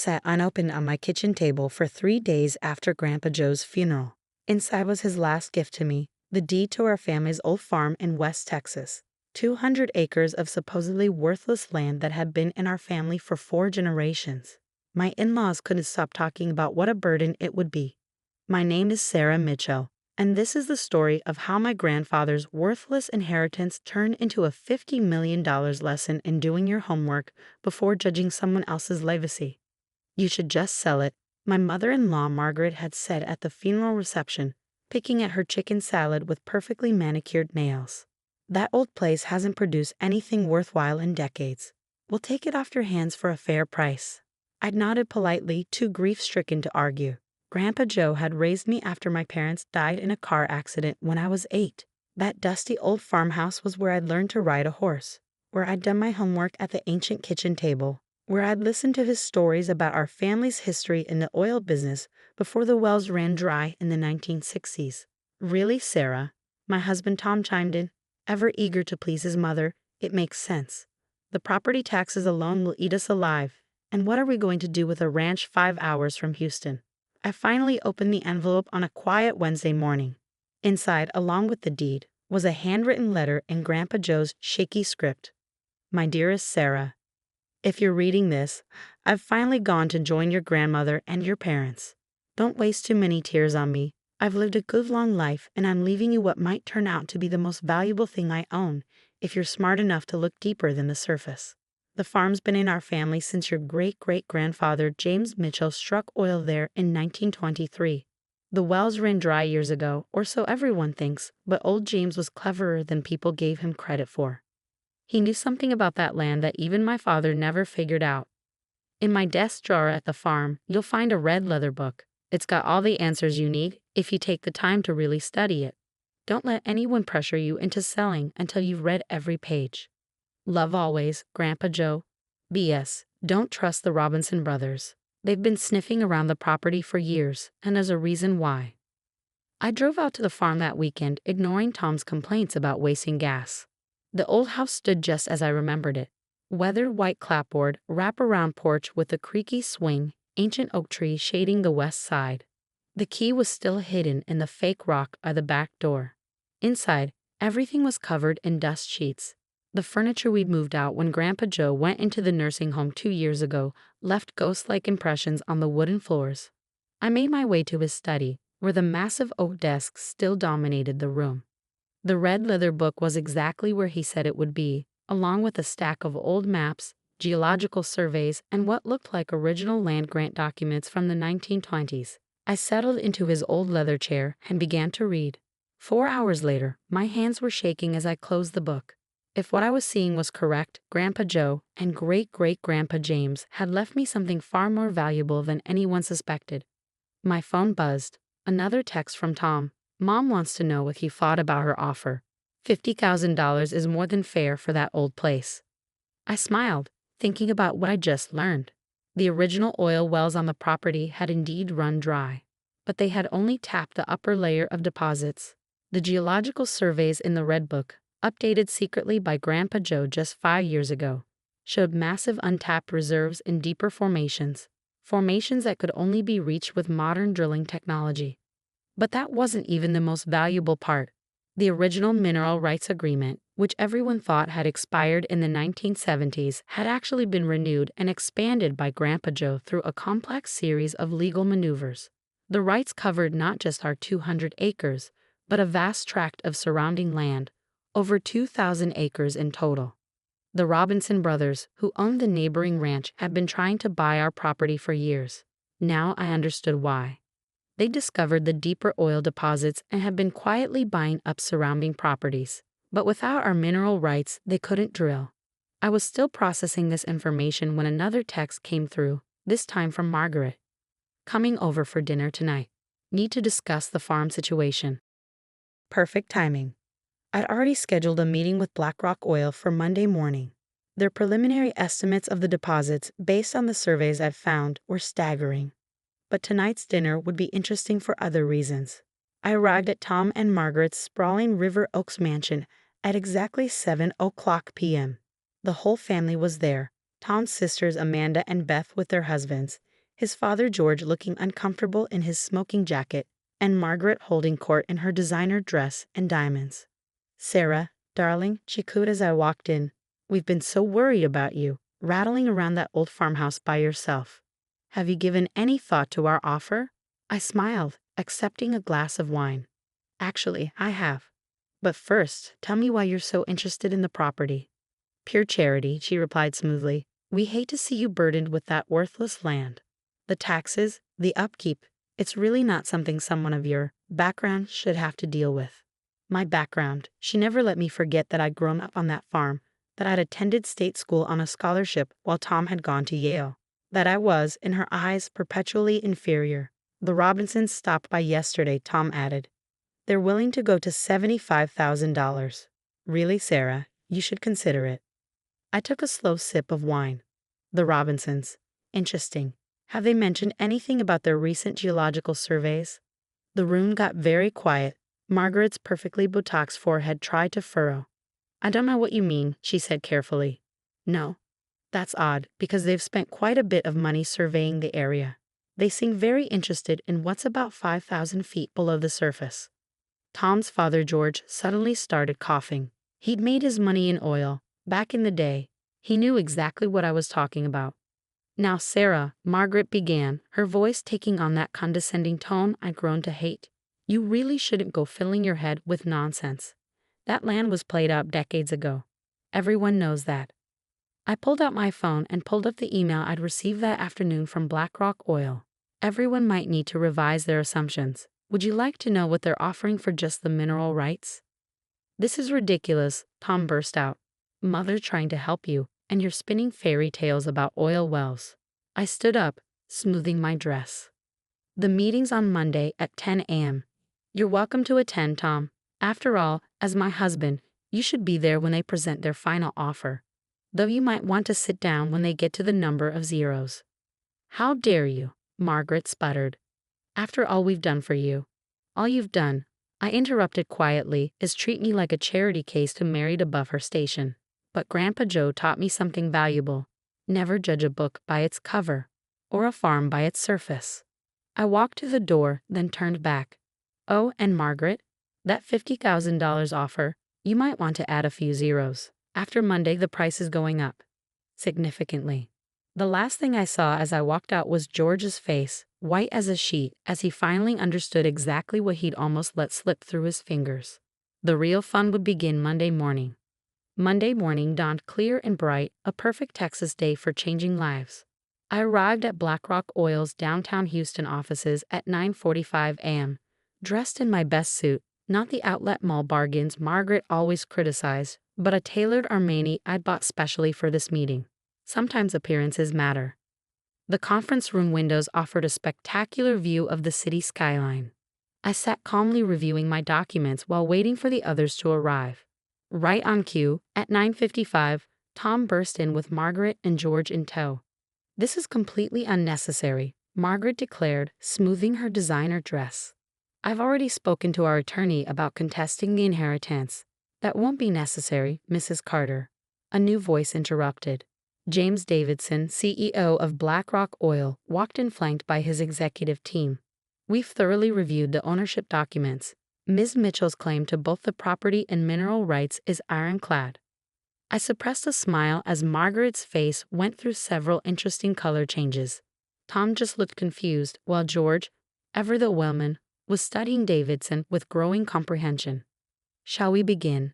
sat unopened on my kitchen table for 3 days after Grandpa Joe's funeral. Inside was his last gift to me, the deed to our family's old farm in West Texas. 200 acres of supposedly worthless land that had been in our family for 4 generations. My in-laws couldn't stop talking about what a burden it would be. My name is Sarah Mitchell, and this is the story of how my grandfather's worthless inheritance turned into a $50 million lesson in doing your homework before judging someone else's legacy. You should just sell it, my mother-in-law Margaret had said at the funeral reception, picking at her chicken salad with perfectly manicured nails. That old place hasn't produced anything worthwhile in decades. We'll take it off your hands for a fair price. I nodded politely, too grief-stricken to argue. Grandpa Joe had raised me after my parents died in a car accident when I was 8. That dusty old farmhouse was where I'd learned to ride a horse, where I'd done my homework at the ancient kitchen table, where I'd listened to his stories about our family's history in the oil business before the wells ran dry in the 1960s. Really, Sarah? My husband Tom chimed in, ever eager to please his mother. It makes sense. The property taxes alone will eat us alive, and what are we going to do with a ranch 5 hours from Houston? I finally opened the envelope on a quiet Wednesday morning. Inside, along with the deed, was a handwritten letter in Grandpa Joe's shaky script. My dearest Sarah, if you're reading this, I've finally gone to join your grandmother and your parents. Don't waste too many tears on me. I've lived a good long life, and I'm leaving you what might turn out to be the most valuable thing I own, if you're smart enough to look deeper than the surface. The farm's been in our family since your great-great-grandfather James Mitchell struck oil there in 1923. The wells ran dry years ago, or so everyone thinks, but old James was cleverer than people gave him credit for. He knew something about that land that even my father never figured out. In my desk drawer at the farm, you'll find a red leather book. It's got all the answers you need if you take the time to really study it. Don't let anyone pressure you into selling until you've read every page. Love always, Grandpa Joe. B.S. Don't trust the Robinson brothers. They've been sniffing around the property for years, and there's a reason why. I drove out to the farm that weekend, ignoring Tom's complaints about wasting gas. The old house stood just as I remembered it. Weathered white clapboard, wrap-around porch with a creaky swing, ancient oak tree shading the west side. The key was still hidden in the fake rock by the back door. Inside, everything was covered in dust sheets. The furniture we'd moved out when Grandpa Joe went into the nursing home 2 years ago left ghost-like impressions on the wooden floors. I made my way to his study, where the massive oak desk still dominated the room. The red leather book was exactly where he said it would be, along with a stack of old maps, geological surveys, and what looked like original land grant documents from the 1920s. I settled into his old leather chair and began to read. 4 hours later, my hands were shaking as I closed the book. If what I was seeing was correct, Grandpa Joe and great-great-grandpa James had left me something far more valuable than anyone suspected. My phone buzzed. Another text from Tom. Mom wants to know what he thought about her offer. $50,000 is more than fair for that old place. I smiled, thinking about what I just learned. The original oil wells on the property had indeed run dry, but they had only tapped the upper layer of deposits. The geological surveys in the Red Book, updated secretly by Grandpa Joe just 5 years ago, showed massive untapped reserves in deeper formations that could only be reached with modern drilling technology. But that wasn't even the most valuable part. The original mineral rights agreement, which everyone thought had expired in the 1970s, had actually been renewed and expanded by Grandpa Joe through a complex series of legal maneuvers. The rights covered not just our 200 acres, but a vast tract of surrounding land, over 2,000 acres in total. The Robinson brothers, who owned the neighboring ranch, had been trying to buy our property for years. Now I understood why. They discovered the deeper oil deposits and had been quietly buying up surrounding properties. But without our mineral rights, they couldn't drill. I was still processing this information when another text came through, this time from Margaret. Coming over for dinner tonight. Need to discuss the farm situation. Perfect timing. I'd already scheduled a meeting with BlackRock Oil for Monday morning. Their preliminary estimates of the deposits, based on the surveys I've found, were staggering. But tonight's dinner would be interesting for other reasons. I arrived at Tom and Margaret's sprawling River Oaks mansion at exactly 7:00 p.m. The whole family was there, Tom's sisters Amanda and Beth with their husbands, his father George looking uncomfortable in his smoking jacket, and Margaret holding court in her designer dress and diamonds. "Sarah, darling," she cooed as I walked in, "we've been so worried about you, rattling around that old farmhouse by yourself. Have you given any thought to our offer?" I smiled, accepting a glass of wine. "Actually, I have. But first, tell me why you're so interested in the property." "Pure charity," she replied smoothly. "We hate to see you burdened with that worthless land. The taxes, the upkeep, it's really not something someone of your background should have to deal with." My background. She never let me forget that I'd grown up on that farm, that I'd attended state school on a scholarship while Tom had gone to Yale, that I was, in her eyes, perpetually inferior. "The Robinsons stopped by yesterday," Tom added. "They're willing to go to $75,000. Really, Sarah, you should consider it." I took a slow sip of wine. "The Robinsons. Interesting. Have they mentioned anything about their recent geological surveys?" The room got very quiet. Margaret's perfectly Botox forehead tried to furrow. "I don't know what you mean," she said carefully. "No. That's odd, because they've spent quite a bit of money surveying the area. They seem very interested in what's about 5,000 feet below the surface." Tom's father, George, suddenly started coughing. He'd made his money in oil. Back in the day, he knew exactly what I was talking about. "Now, Sarah," Margaret began, her voice taking on that condescending tone I'd grown to hate, "you really shouldn't go filling your head with nonsense. That land was played out decades ago. Everyone knows that." I pulled out my phone and pulled up the email I'd received that afternoon from BlackRock Oil. "Everyone might need to revise their assumptions. Would you like to know what they're offering for just the mineral rights?" "This is ridiculous," Tom burst out. "Mother trying to help you, and you're spinning fairy tales about oil wells." I stood up, smoothing my dress. "The meeting's on Monday at 10 a.m. You're welcome to attend, Tom. After all, as my husband, you should be there when they present their final offer. Though you might want to sit down when they get to the number of zeros." "How dare you?" Margaret sputtered. "After all we've done for you." "All you've done," I interrupted quietly, "is treat me like a charity case to married above her station. But Grandpa Joe taught me something valuable. Never judge a book by its cover, or a farm by its surface." I walked to the door, then turned back. "Oh, and Margaret, that $50,000 offer, you might want to add a few zeros. After Monday, the price is going up significantly." The last thing I saw as I walked out was George's face, white as a sheet, as he finally understood exactly what he'd almost let slip through his fingers. The real fun would begin Monday morning. Monday morning dawned clear and bright, a perfect Texas day for changing lives. I arrived at BlackRock Oil's downtown Houston offices at 9:45 a.m., dressed in my best suit, not the outlet mall bargains Margaret always criticized, but a tailored Armani I'd bought specially for this meeting. Sometimes appearances matter. The conference room windows offered a spectacular view of the city skyline. I sat calmly reviewing my documents while waiting for the others to arrive. Right on cue, at 9:55, Tom burst in with Margaret and George in tow. "This is completely unnecessary," Margaret declared, smoothing her designer dress. "I've already spoken to our attorney about contesting the inheritance." "That won't be necessary, Mrs. Carter," a new voice interrupted. James Davidson, CEO of BlackRock Oil, walked in flanked by his executive team. "We've thoroughly reviewed the ownership documents. Ms. Mitchell's claim to both the property and mineral rights is ironclad." I suppressed a smile as Margaret's face went through several interesting color changes. Tom just looked confused, while George, ever the wellman, was studying Davidson with growing comprehension. "Shall we begin?"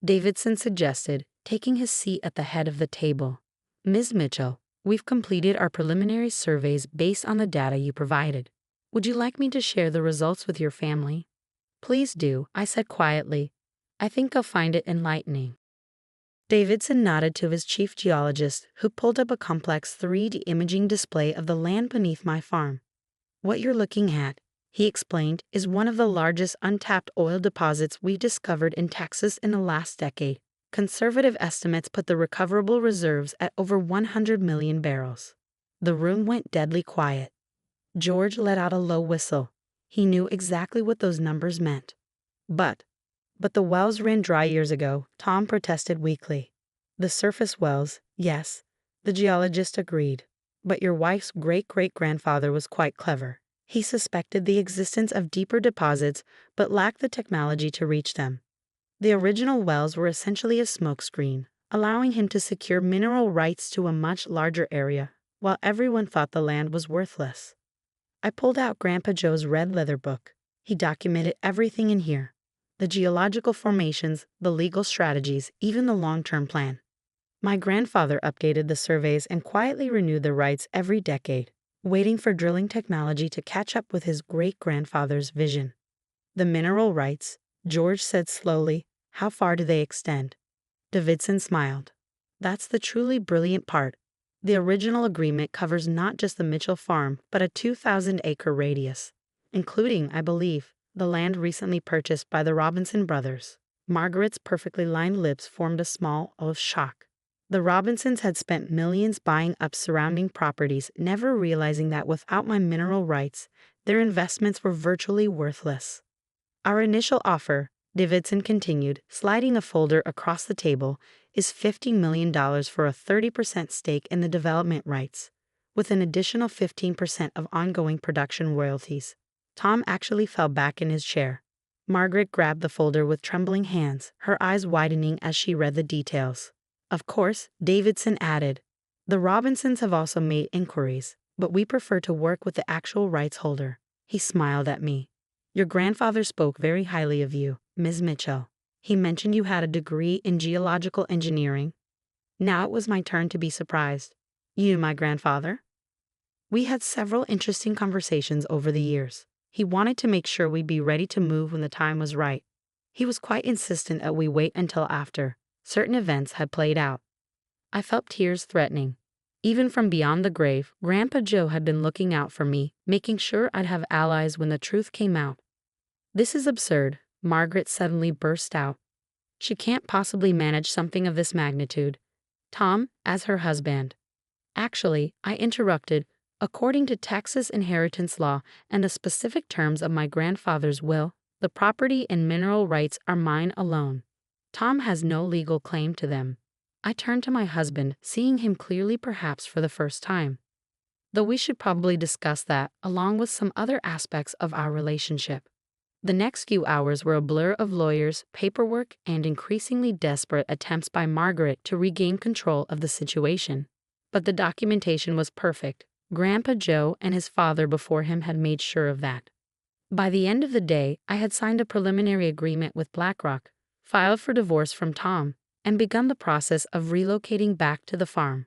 Davidson suggested, taking his seat at the head of the table. "Ms. Mitchell, we've completed our preliminary surveys based on the data you provided. Would you like me to share the results with your family?" "Please do," I said quietly. "I think I'll find it enlightening." Davidson nodded to his chief geologist, who pulled up a complex 3D imaging display of the land beneath my farm. "What you're looking at," he explained, "is one of the largest untapped oil deposits we discovered in Texas in the last decade. Conservative estimates put the recoverable reserves at over 100 million barrels." The room went deadly quiet. George let out a low whistle. He knew exactly what those numbers meant. But the wells ran dry years ago," Tom protested weakly. "The surface wells, yes," the geologist agreed. But your wife's great-great-grandfather was quite clever. He suspected the existence of deeper deposits but lacked the technology to reach them. The original wells were essentially a smokescreen, allowing him to secure mineral rights to a much larger area, while everyone thought the land was worthless. I pulled out Grandpa Joe's red leather book. He documented everything in here: the geological formations, the legal strategies, even the long-term plan. My grandfather updated the surveys and quietly renewed the rights every decade, waiting for drilling technology to catch up with his great-grandfather's vision. The mineral rights, George said slowly, how far do they extend? Davidson smiled. That's the truly brilliant part. The original agreement covers not just the Mitchell farm, but a 2,000-acre radius, including, I believe, the land recently purchased by the Robinson brothers. Margaret's perfectly lined lips formed a small O of shock. The Robinsons had spent millions buying up surrounding properties, never realizing that without my mineral rights, their investments were virtually worthless. Our initial offer, Davidson continued, sliding a folder across the table, is $50 million for a 30% stake in the development rights, with an additional 15% of ongoing production royalties. Tom actually fell back in his chair. Margaret grabbed the folder with trembling hands, her eyes widening as she read the details. Of course, Davidson added, the Robinsons have also made inquiries, but we prefer to work with the actual rights holder. He smiled at me. Your grandfather spoke very highly of you, Ms. Mitchell. He mentioned you had a degree in geological engineering. Now it was my turn to be surprised. You, my grandfather? We had several interesting conversations over the years. He wanted to make sure we'd be ready to move when the time was right. He was quite insistent that we wait until after certain events had played out. I felt tears threatening. Even from beyond the grave, Grandpa Joe had been looking out for me, making sure I'd have allies when the truth came out. This is absurd, Margaret suddenly burst out. She can't possibly manage something of this magnitude. Tom, as her husband. Actually, I interrupted, according to Texas inheritance law and the specific terms of my grandfather's will, the property and mineral rights are mine alone. Tom has no legal claim to them. I turned to my husband, seeing him clearly perhaps for the first time. Though we should probably discuss that, along with some other aspects of our relationship. The next few hours were a blur of lawyers, paperwork, and increasingly desperate attempts by Margaret to regain control of the situation. But the documentation was perfect. Grandpa Joe and his father before him had made sure of that. By the end of the day, I had signed a preliminary agreement with BlackRock, filed for divorce from Tom, and begun the process of relocating back to the farm.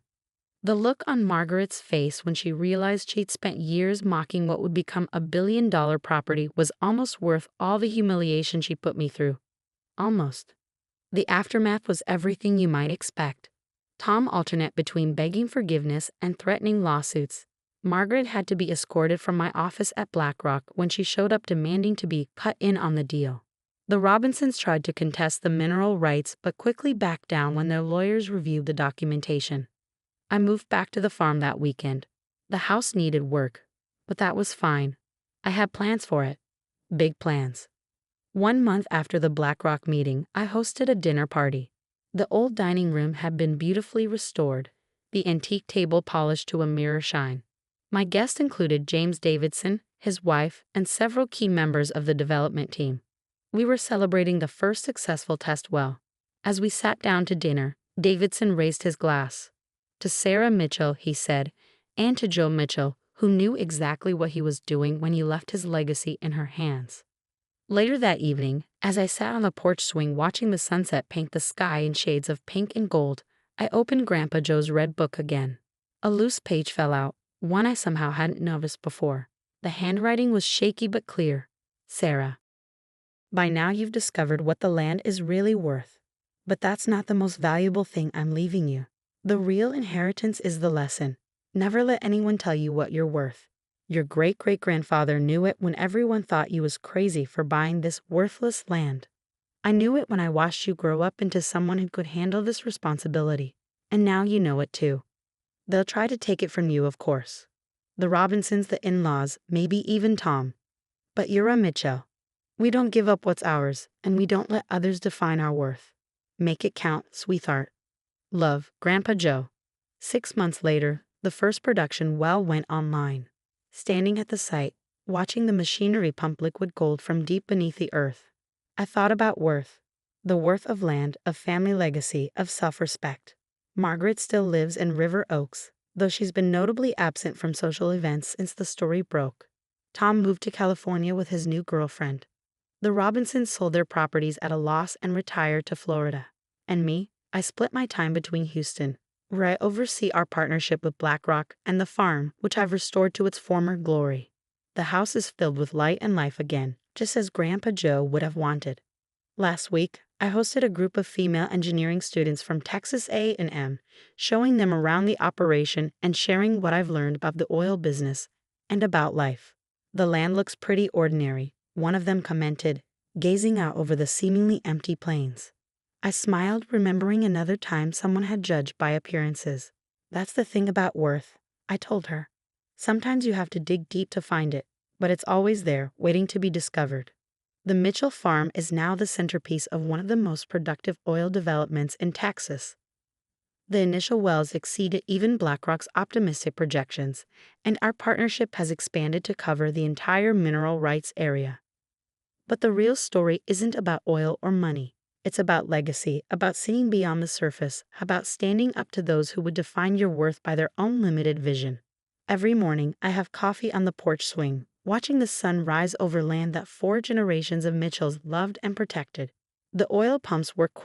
The look on Margaret's face when she realized she'd spent years mocking what would become a billion-dollar property was almost worth all the humiliation she put me through. Almost. The aftermath was everything you might expect. Tom alternated between begging forgiveness and threatening lawsuits. Margaret had to be escorted from my office at BlackRock when she showed up demanding to be cut in on the deal. The Robinsons tried to contest the mineral rights but quickly backed down when their lawyers reviewed the documentation. I moved back to the farm that weekend. The house needed work, but that was fine. I had plans for it. Big plans. 1 month after the BlackRock meeting, I hosted a dinner party. The old dining room had been beautifully restored, the antique table polished to a mirror shine. My guests included James Davidson, his wife, and several key members of the development team. We were celebrating the first successful test well. As we sat down to dinner, Davidson raised his glass. To Sarah Mitchell, he said, and to Joe Mitchell, who knew exactly what he was doing when he left his legacy in her hands. Later that evening, as I sat on the porch swing watching the sunset paint the sky in shades of pink and gold, I opened Grandpa Joe's red book again. A loose page fell out, one I somehow hadn't noticed before. The handwriting was shaky but clear. Sarah. By now you've discovered what the land is really worth. But that's not the most valuable thing I'm leaving you. The real inheritance is the lesson. Never let anyone tell you what you're worth. Your great-great-grandfather knew it when everyone thought you was crazy for buying this worthless land. I knew it when I watched you grow up into someone who could handle this responsibility. And now you know it too. They'll try to take it from you, of course. The Robinsons, the in-laws, maybe even Tom. But you're a Mitchell. We don't give up what's ours, and we don't let others define our worth. Make it count, sweetheart. Love, Grandpa Joe. 6 months later, The first production well went online. Standing at the site, watching the machinery pump liquid gold from deep beneath the earth, I thought about worth. The worth of land, of family legacy, of self-respect. Margaret still lives in River Oaks, though she's been notably absent from social events since the story broke. Tom moved to California with his new girlfriend. The Robinsons sold their properties at a loss and retired to Florida. And me, I split my time between Houston, where I oversee our partnership with BlackRock, and the farm, which I've restored to its former glory. The house is filled with light and life again, just as Grandpa Joe would have wanted. Last week, I hosted a group of female engineering students from Texas A&M, showing them around the operation and sharing what I've learned about the oil business and about life. The land looks pretty ordinary, one of them commented, gazing out over the seemingly empty plains. I smiled, remembering another time someone had judged by appearances. That's the thing about worth, I told her. Sometimes you have to dig deep to find it, but it's always there, waiting to be discovered. The Mitchell Farm is now the centerpiece of one of the most productive oil developments in Texas. The initial wells exceeded even BlackRock's optimistic projections, and our partnership has expanded to cover the entire mineral rights area. But the real story isn't about oil or money. It's about legacy, about seeing beyond the surface, about standing up to those who would define your worth by their own limited vision. Every morning, I have coffee on the porch swing, watching the sun rise over land that 4 generations of Mitchells loved and protected. The oil pumps work